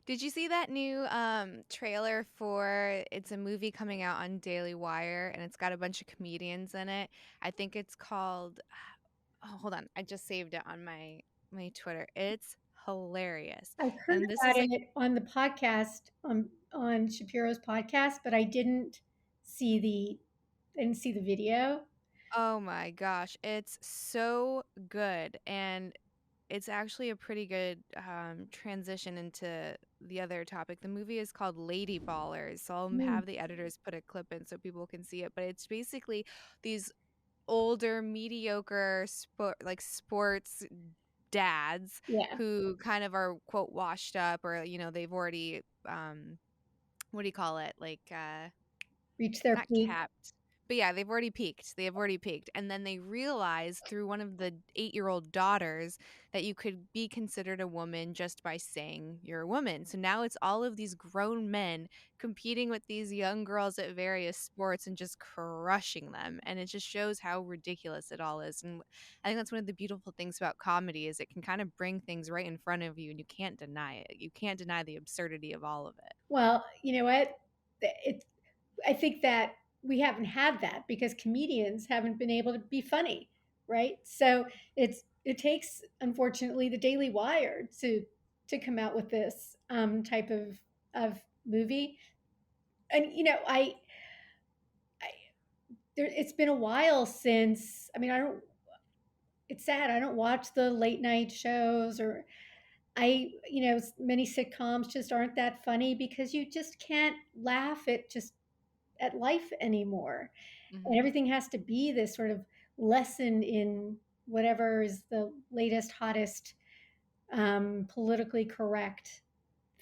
Did you see that new trailer for it's a movie coming out on Daily Wire and it's got a bunch of comedians in it. I think it's called oh, hold on. I just saved it on my Twitter. It's hilarious. I've heard And this about is like, it on the podcast on Shapiro's podcast, but I didn't see the video. oh my gosh, it's so good. And it's actually a pretty good transition into the other topic. The movie is called Lady Ballers. So I'll Mm, have the editors put a clip in so people can see it. But it's basically these older, mediocre sports dads yeah, who kind of are quote washed up or they've already what do you call it? reach their Not peak. capped. But yeah, they've already peaked. They have already peaked. And then they realize through one of the 8-year-old daughters that you could be considered a woman just by saying you're a woman. So now it's all of these grown men competing with these young girls at various sports and just crushing them. And it just shows how ridiculous it all is. And I think that's one of the beautiful things about comedy is it can kind of bring things right in front of you and you can't deny it. You can't deny the absurdity of all of it. Well, you know what? It, I think that we haven't had that because comedians haven't been able to be funny, right? So it takes, unfortunately, the Daily Wire to come out with this type of movie. And I it's been a while since. I mean, I don't. It's sad. I don't watch the late night shows or many sitcoms just aren't that funny because you just can't laugh at life anymore. And Hmm. everything has to be this sort of lesson in whatever is the latest, hottest, politically correct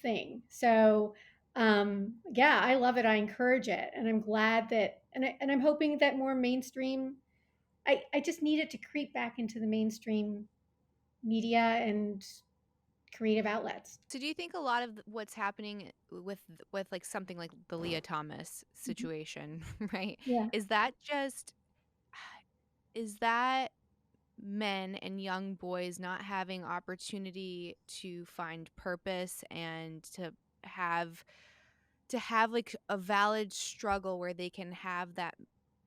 thing. So, yeah, I love it. I encourage it. And I'm glad that, and I'm hoping that more mainstream, I just need it to creep back into the mainstream media and creative outlets. So do you think a lot of what's happening with like something like the Lia Thomas Mhm. situation, right? Yeah. Is that just is that men and young boys not having opportunity to find purpose and have to have like a valid struggle where they can have that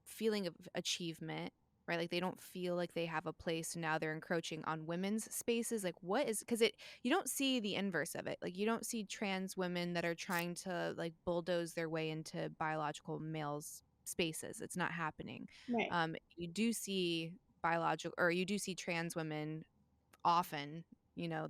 feeling of achievement, right? Like they don't feel like they have a place. So now they're encroaching on women's spaces. Like what is because it you don't see the inverse of it. Like you don't see trans women that are trying to like bulldoze their way into biological males spaces. It's not happening. Right. You do see biological or you do see trans women often,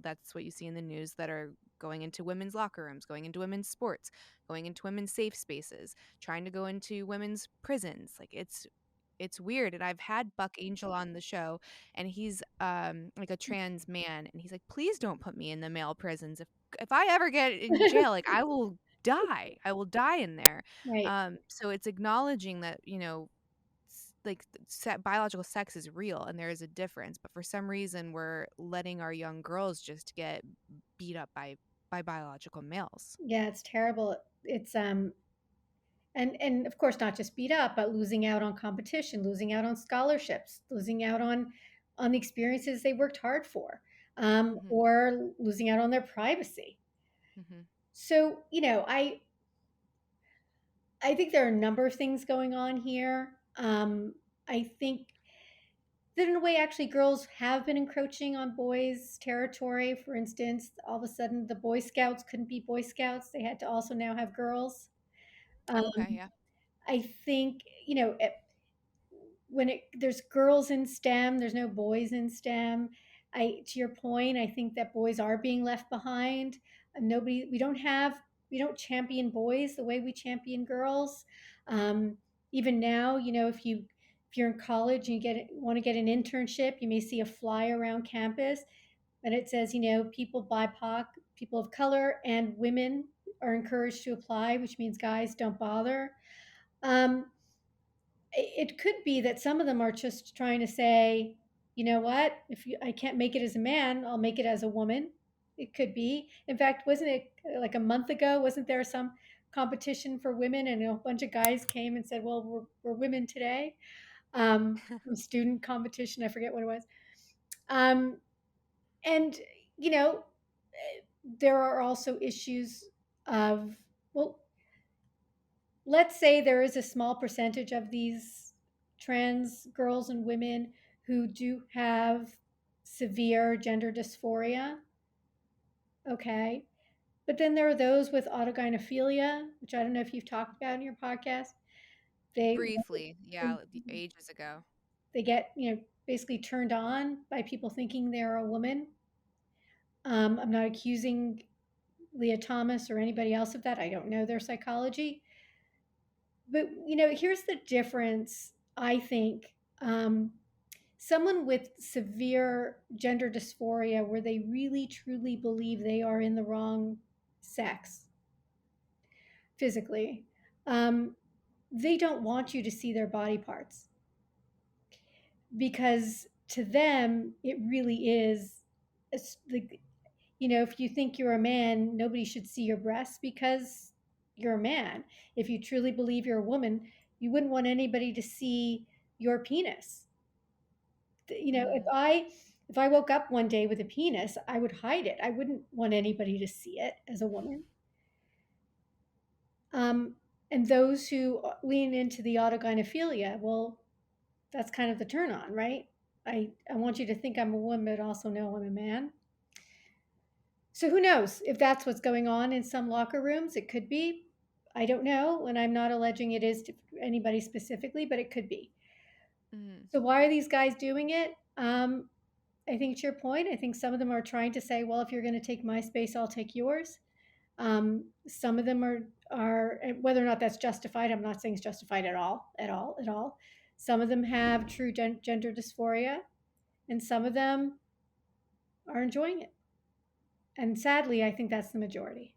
that's what you see in the news that are going into women's locker rooms, going into women's sports, going into women's safe spaces, trying to go into women's prisons. Like it's weird. And I've had Buck Angel on the show and he's like a trans man and he's like, please don't put me in the male prisons. If I ever get in jail, like I will die. I will die in there. Right. So it's acknowledging that, biological sex is real and there is a difference, but for some reason we're letting our young girls just get beat up by biological males. Yeah, it's terrible. It's and of course not just beat up, but losing out on competition, losing out on scholarships, losing out on the experiences they worked hard for, Hmm. or losing out on their privacy. Hmm. So, I think there are a number of things going on here. I think that in a way, actually, girls have been encroaching on boys' territory. For instance, all of a sudden, the Boy Scouts couldn't be Boy Scouts; they had to also now have girls. Okay, Um, yeah. I think when there's girls in STEM, there's no boys in STEM. To your point, I think that boys are being left behind. Nobody, we don't champion boys the way we champion girls. Um, Even now, if you're in college and want to get an internship, you may see a flyer around campus, and it says, people BIPOC, people of color, and women are encouraged to apply, which means guys don't bother. Um, it could be that some of them are just trying to say, you know what, I can't make it as a man, I'll make it as a woman. It could be. In fact, wasn't it like a month ago? Wasn't there some competition for women, and a bunch of guys came and said, "Well, we're women today." Some student competition. I forget what it was. And you know, there are also issues of, well, let's say there is a small percentage of these trans girls and women who do have severe gender dysphoria. Okay. But then there are those with autogynephilia, which I don't know if you've talked about in your podcast. They Briefly, yeah, ages ago. they get, basically turned on by people thinking they're a woman. I'm not accusing Lia Thomas or anybody else of that. I don't know their psychology. But, here's the difference, I think. Someone with severe gender dysphoria, where they really truly believe they are in the wrong sex physically, um, they don't want you to see their body parts, because to them it really is, like, if you think you're a man, nobody should see your breasts because you're a man. If you truly believe you're a woman, you wouldn't want anybody to see your penis. If Mhm. I woke up one day with a penis, I would hide it. I wouldn't want anybody to see it as a woman. Um, and those who lean into the autogynephilia, well, that's kind of the turn on, right? I want you to think I'm a woman, but also know I'm a man. So who knows if that's what's going on in some locker rooms? It could be. I don't know, and I'm not alleging it is to anybody specifically, but it could be. Mhm. So why are these guys doing it? I think to your point, I think some of them are trying to say, well, if you're going to take my space, I'll take yours. Some of them are whether or not that's justified. I'm not saying it's justified at all, at all, at all. Some of them have true gender dysphoria, and some of them are enjoying it. And sadly, I think that's the majority.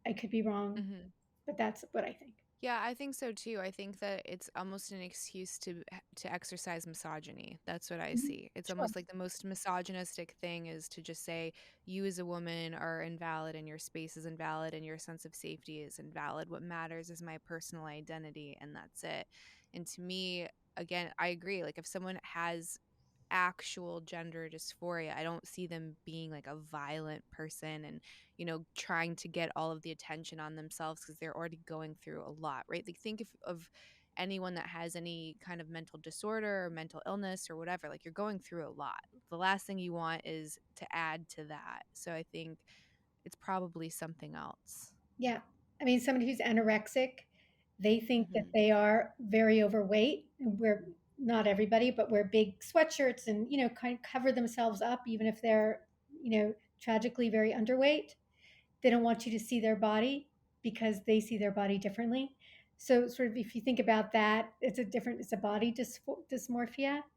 I could be wrong, Mhm. but that's what I think. Yeah, I think so too. I think that it's almost an excuse to exercise misogyny. That's what I Mhm. see. It's Sure. almost like the most misogynistic thing is to just say you as a woman are invalid and your space is invalid and your sense of safety is invalid. What matters is my personal identity and that's it. And to me, again, I agree. Like if someone has actual gender dysphoria. I don't see them being like a violent person and, trying to get all of the attention on themselves because they're already going through a lot, right? Like think of anyone that has any kind of mental disorder or mental illness or whatever, like you're going through a lot. The last thing you want is to add to that. So I think it's probably something else. Yeah. I mean, somebody who's anorexic, they think that Mhm. they are very overweight. And we're not everybody, but wear big sweatshirts and, kind of cover themselves up, even if they're, tragically very underweight. They don't want you to see their body because they see their body differently. So, sort of, if you think about that, it's a body dysmorphia.